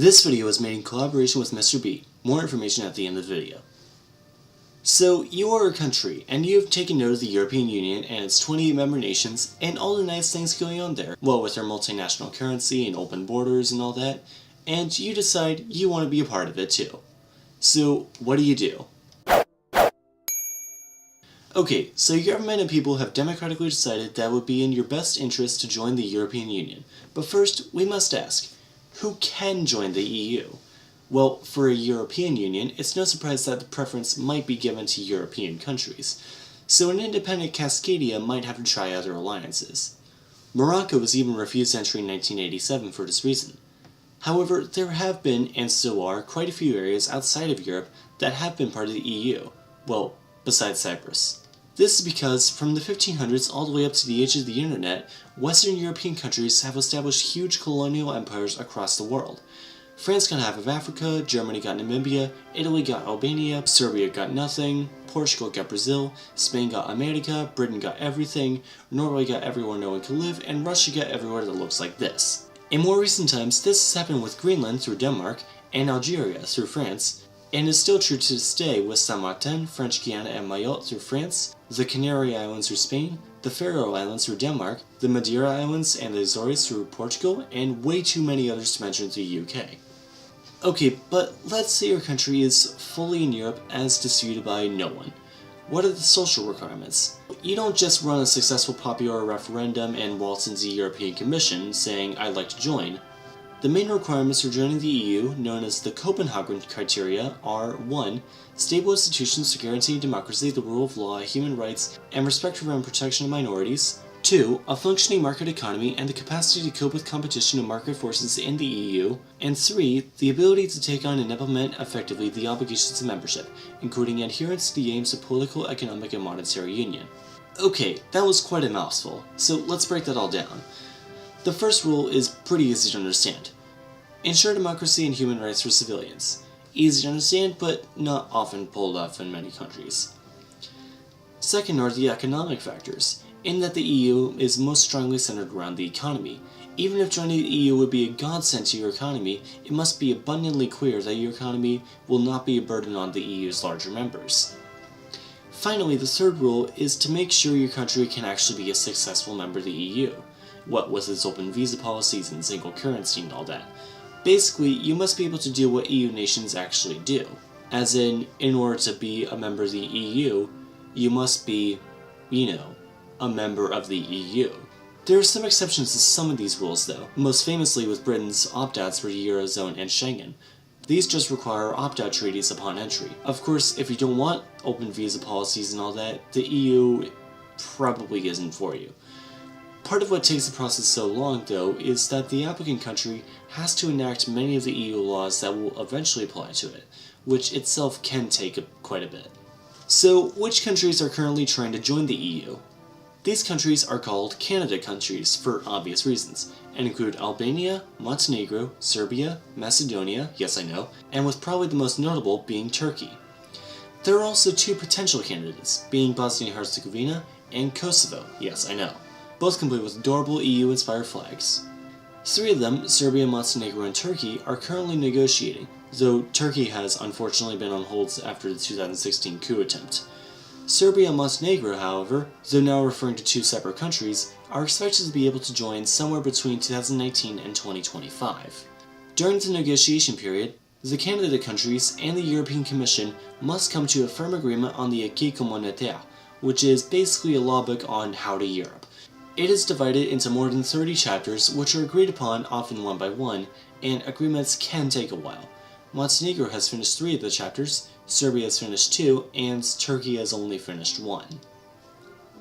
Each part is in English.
This video was made in collaboration with Mr. B. More information at the end of the video. So, you are a country, and you have taken note of the European Union and its 28 member nations, and all the nice things going on there, well, with their multinational currency and open borders and all that, and you decide you want to be a part of it too. So, what do? Okay, so your government and people have democratically decided that it would be in your best interest to join the European Union. But first, we must ask, who can join the EU? Well, for a European Union, it's no surprise that the preference might be given to European countries, so an independent Cascadia might have to try other alliances. Morocco was even refused entry in 1987 for this reason. However, there have been, and still are, quite a few areas outside of Europe that have been part of the EU, well, besides Cyprus. This is because, from the 1500s all the way up to the age of the internet, Western European countries have established huge colonial empires across the world. France got half of Africa, Germany got Namibia, Italy got Albania, Serbia got nothing, Portugal got Brazil, Spain got America, Britain got everything, Norway got everywhere no one can live, and Russia got everywhere that looks like this. In more recent times, this has happened with Greenland through Denmark, and Algeria through France, and is still true to this day with Saint Martin, French Guiana and Mayotte through France, the Canary Islands through Spain, the Faroe Islands through Denmark, the Madeira Islands and the Azores through Portugal, and way too many others to mention through the UK. Okay, but let's say your country is fully in Europe as disputed by no one. What are the social requirements? You don't just run a successful popular referendum and waltz into the European Commission saying, "I'd like to join." The main requirements for joining the EU, known as the Copenhagen criteria, are 1. Stable institutions to guarantee democracy, the rule of law, human rights, and respect for and protection of minorities. 2. A functioning market economy and the capacity to cope with competition and market forces in the EU. And 3. The ability to take on and implement effectively the obligations of membership, including adherence to the aims of political, economic, and monetary union. Okay, that was quite a mouthful, so let's break that all down. The first rule is pretty easy to understand. Ensure democracy and human rights for civilians. Easy to understand, but not often pulled off in many countries. Second are the economic factors, in that the EU is most strongly centered around the economy. Even if joining the EU would be a godsend to your economy, it must be abundantly clear that your economy will not be a burden on the EU's larger members. Finally, the third rule is to make sure your country can actually be a successful member of the EU. What with its open visa policies and single currency and all that. Basically, you must be able to do what EU nations actually do. As in order to be a member of the EU, you must be, a member of the EU. There are some exceptions to some of these rules though, most famously with Britain's opt-outs for the Eurozone and Schengen. These just require opt-out treaties upon entry. Of course, if you don't want open visa policies and all that, the EU probably isn't for you. Part of what takes the process so long, though, is that the applicant country has to enact many of the EU laws that will eventually apply to it, which itself can take quite a bit. So, which countries are currently trying to join the EU? These countries are called candidate countries for obvious reasons, and include Albania, Montenegro, Serbia, Macedonia, yes I know, and with probably the most notable being Turkey. There are also 2 potential candidates, being Bosnia-Herzegovina and Kosovo, yes I know, both complete with adorable EU-inspired flags. 3 of them, Serbia, Montenegro, and Turkey, are currently negotiating, though Turkey has unfortunately been on hold after the 2016 coup attempt. Serbia and Montenegro, however, though now referring to 2 separate countries, are expected to be able to join somewhere between 2019 and 2025. During the negotiation period, the candidate countries and the European Commission must come to a firm agreement on the Acquis Communautaire, which is basically a law book on how to Europe. It is divided into more than 30 chapters, which are agreed upon often one by one, and agreements can take a while. Montenegro has finished 3 of the chapters, Serbia has finished 2, and Turkey has only finished 1.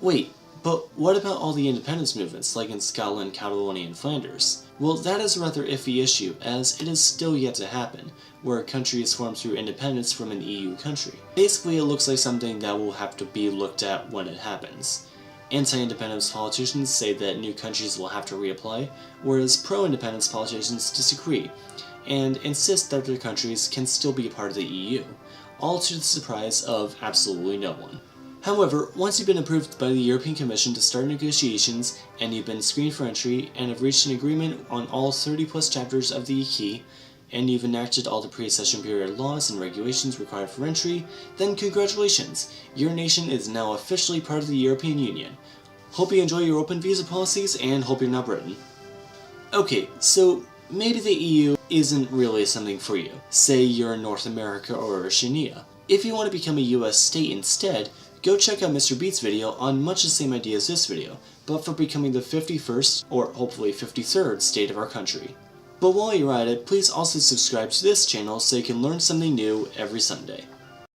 Wait, but what about all the independence movements, like in Scotland, Catalonia, and Flanders? Well, that is a rather iffy issue, as it is still yet to happen, where a country is formed through independence from an EU country. Basically, it looks like something that will have to be looked at when it happens. Anti-independence politicians say that new countries will have to reapply, whereas pro-independence politicians disagree, and insist that their countries can still be a part of the EU, all to the surprise of absolutely no one. However, once you've been approved by the European Commission to start negotiations, and you've been screened for entry, and have reached an agreement on all 30+ chapters of the Acquis, and you've enacted all the pre-accession period laws and regulations required for entry, then congratulations! Your nation is now officially part of the European Union. Hope you enjoy your open visa policies, and hope you're not Britain. Okay, so maybe the EU isn't really something for you. Say you're in North America or Oceania. If you want to become a US state instead, go check out Mr. Beat's video on much the same idea as this video, but for becoming the 51st, or hopefully 53rd, state of our country. But while you're at it, please also subscribe to this channel so you can learn something new every Sunday.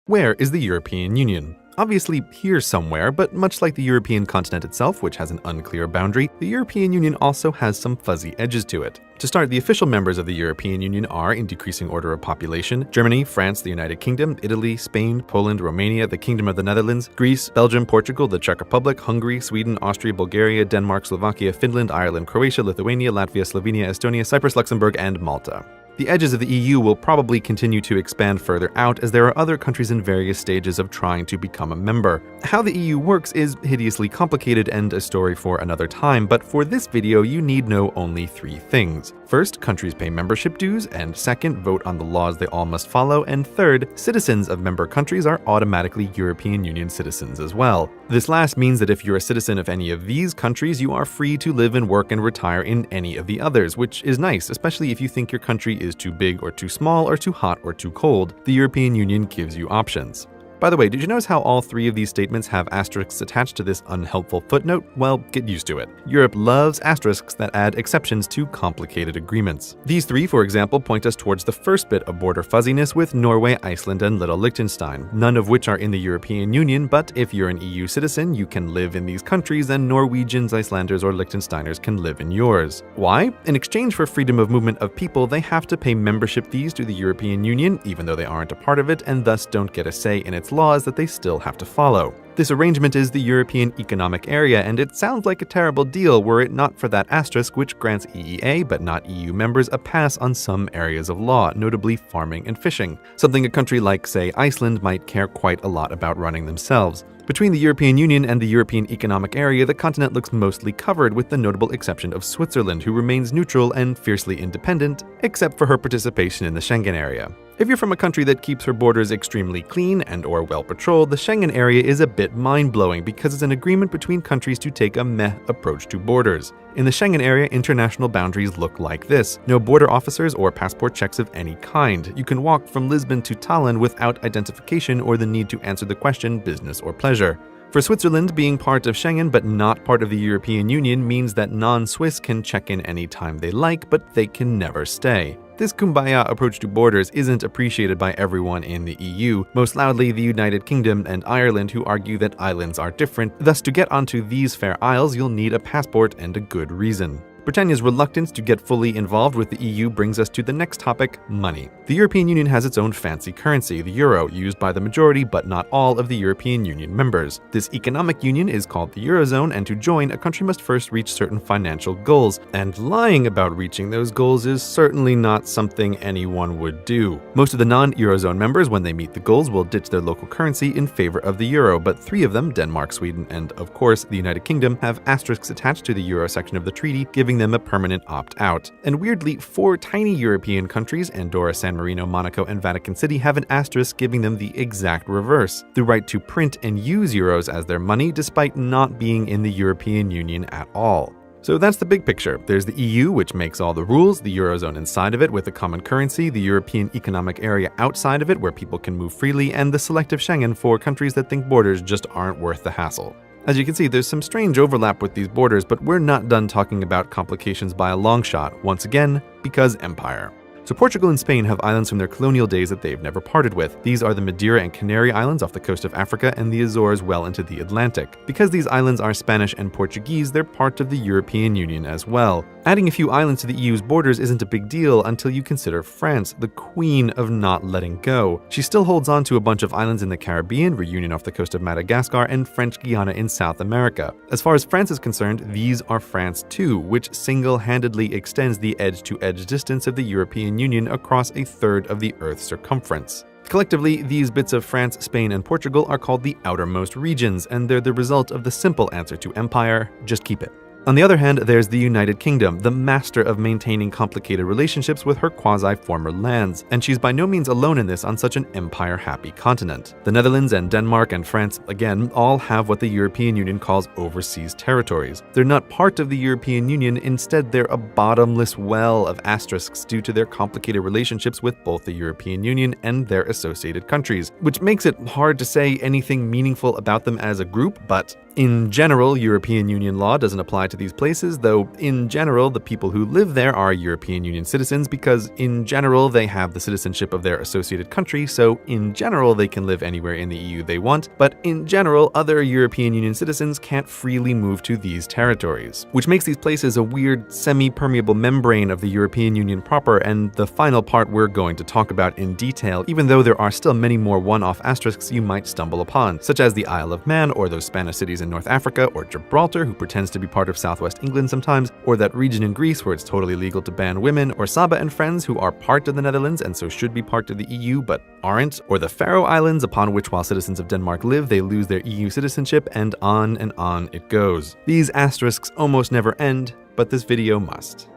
Where is the European Union? Obviously here somewhere, but much like the European continent itself, which has an unclear boundary, the European Union also has some fuzzy edges to it. To start, the official members of the European Union are, in decreasing order of population, Germany, France, the United Kingdom, Italy, Spain, Poland, Romania, the Kingdom of the Netherlands, Greece, Belgium, Portugal, the Czech Republic, Hungary, Sweden, Austria, Bulgaria, Denmark, Slovakia, Finland, Ireland, Croatia, Lithuania, Latvia, Slovenia, Estonia, Cyprus, Luxembourg, and Malta. The edges of the EU will probably continue to expand further out as there are other countries in various stages of trying to become a member. How the EU works is hideously complicated and a story for another time, but for this video you need know only 3 things. First, countries pay membership dues, and second, vote on the laws they all must follow, and third, citizens of member countries are automatically European Union citizens as well. This last means that if you're a citizen of any of these countries, you are free to live and work and retire in any of the others, which is nice, especially if you think your country is too big or too small or too hot or too cold. The European Union gives you options. By the way, did you notice how all 3 of these statements have asterisks attached to this unhelpful footnote? Well, get used to it. Europe loves asterisks that add exceptions to complicated agreements. These 3, for example, point us towards the first bit of border fuzziness with Norway, Iceland, and Little Liechtenstein, none of which are in the European Union, but if you're an EU citizen, you can live in these countries, and Norwegians, Icelanders, or Liechtensteiners can live in yours. Why? In exchange for freedom of movement of people, they have to pay membership fees to the European Union, even though they aren't a part of it, and thus don't get a say in its laws that they still have to follow. This arrangement is the European Economic Area, and it sounds like a terrible deal were it not for that asterisk which grants EEA, but not EU members, a pass on some areas of law, notably farming and fishing, something a country like, say, Iceland might care quite a lot about running themselves. Between the European Union and the European Economic Area, the continent looks mostly covered, with the notable exception of Switzerland, who remains neutral and fiercely independent, except for her participation in the Schengen area. If you're from a country that keeps her borders extremely clean and or well patrolled, the Schengen area is a bit mind-blowing because it's an agreement between countries to take a meh approach to borders. In the Schengen area, international boundaries look like this. No border officers or passport checks of any kind. You can walk from Lisbon to Tallinn without identification or the need to answer the question business or pleasure. For Switzerland, being part of Schengen but not part of the European Union means that non-Swiss can check in any time they like, but they can never stay. This kumbaya approach to borders isn't appreciated by everyone in the EU, most loudly the United Kingdom and Ireland, who argue that islands are different. Thus, to get onto these fair isles, you'll need a passport and a good reason. Britannia's reluctance to get fully involved with the EU brings us to the next topic, money. The European Union has its own fancy currency, the euro, used by the majority but not all of the European Union members. This economic union is called the Eurozone, and to join, a country must first reach certain financial goals, and lying about reaching those goals is certainly not something anyone would do. Most of the non-Eurozone members, when they meet the goals, will ditch their local currency in favor of the euro, but 3 of them, Denmark, Sweden, and of course the United Kingdom, have asterisks attached to the euro section of the treaty, giving them a permanent opt-out. And weirdly, 4 tiny European countries, Andorra, San Marino, Monaco, and Vatican City, have an asterisk giving them the exact reverse, the right to print and use euros as their money despite not being in the European Union at all. So that's the big picture. There's the EU, which makes all the rules, the Eurozone inside of it with a common currency, the European Economic Area outside of it where people can move freely, and the selective Schengen for countries that think borders just aren't worth the hassle. As you can see, there's some strange overlap with these borders, but we're not done talking about complications by a long shot, once again, because empire. So Portugal and Spain have islands from their colonial days that they've never parted with. These are the Madeira and Canary Islands off the coast of Africa and the Azores well into the Atlantic. Because these islands are Spanish and Portuguese, they're part of the European Union as well. Adding a few islands to the EU's borders isn't a big deal until you consider France, the queen of not letting go. She still holds on to a bunch of islands in the Caribbean, Reunion off the coast of Madagascar, and French Guiana in South America. As far as France is concerned, these are France too, which single-handedly extends the edge-to-edge distance of the European Union across a third of the Earth's circumference. Collectively, these bits of France, Spain, and Portugal are called the outermost regions, and they're the result of the simple answer to empire: just keep it. On the other hand, there's the United Kingdom, the master of maintaining complicated relationships with her quasi-former lands, and she's by no means alone in this on such an empire-happy continent. The Netherlands and Denmark and France, again, all have what the European Union calls overseas territories. They're not part of the European Union, instead they're a bottomless well of asterisks due to their complicated relationships with both the European Union and their associated countries, which makes it hard to say anything meaningful about them as a group, but in general, European Union law doesn't apply to these places, though in general, the people who live there are European Union citizens because in general, they have the citizenship of their associated country, so in general, they can live anywhere in the EU they want, but in general, other European Union citizens can't freely move to these territories, which makes these places a weird, semi-permeable membrane of the European Union proper, and the final part we're going to talk about in detail, even though there are still many more one-off asterisks you might stumble upon, such as the Isle of Man or those Spanish cities in North Africa, or Gibraltar, who pretends to be part of southwest England sometimes, or that region in Greece where it's totally legal to ban women, or Saba and friends who are part of the Netherlands and so should be part of the EU but aren't, or the Faroe Islands upon which while citizens of Denmark live they lose their EU citizenship, and on it goes. These asterisks almost never end, but this video must.